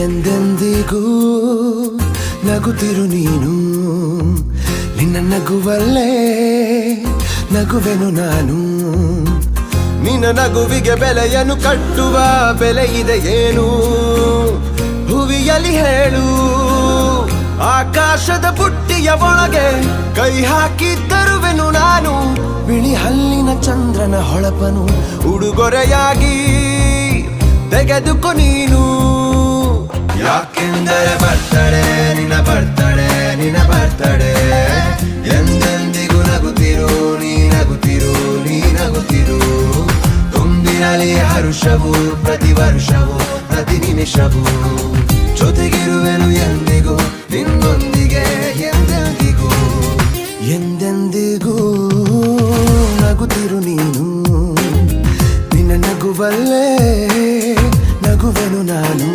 ಎಂದೆಂದಿಗೂ ನಗುತ್ತಿರು ನೀನು, ನಿನ್ನ ನಗುವಲ್ಲೇ ನಗುವೆನು ನಾನು. ನಿನ್ನ ನಗುವಿಗೆ ಬೆಲೆಯನ್ನು ಕಟ್ಟುವ ಬೆಲೆ ಇದೆ ಏನು ಭುವಿಯಲ್ಲಿ ಹೇಳು. ಆಕಾಶದ ಬುಟ್ಟಿಯ ಒಳಗೆ ಕೈ ಹಾಕಿ ತರುವೆನು ನಾನು, ಬಿಳಿ ಹಲ್ಲಿನ ಚಂದ್ರನ ಹೊಳಪನು ಉಡುಗೊರೆಯಾಗಿ ತೆಗೆದುಕೊ ನೀನು. ಯಾಕೆಂದರೆ ಬರ್ತಡೆ ನಿನ್ನ ಬರ್ತಡೆ ನಿನ್ನ ಬರ್ತಡೆ, ಎಂದೆಂದಿಗೂ ನಗುತ್ತಿರು ನೀ ನಗುತ್ತಿರು ನೀ ನಗುತ್ತಿರು. ತುಂಬಿರಲಿ ಹರುಷವು ಪ್ರತಿ ವರ್ಷವೂ ಪ್ರತಿ ನಿಮಿಷವೂ, ಜೊತೆಗಿರುವೆನು ಎಂದಿಗೂ ನಿನ್ನೊಂದಿಗೆ ಎಂದೆಂದಿಗೂ. ಎಂದೆಂದಿಗೂ ನಗುತ್ತಿರು ನೀನು, ನಿನ್ನ ನಗುವಲ್ಲೇ ನಗುವೆನು ನಾನು.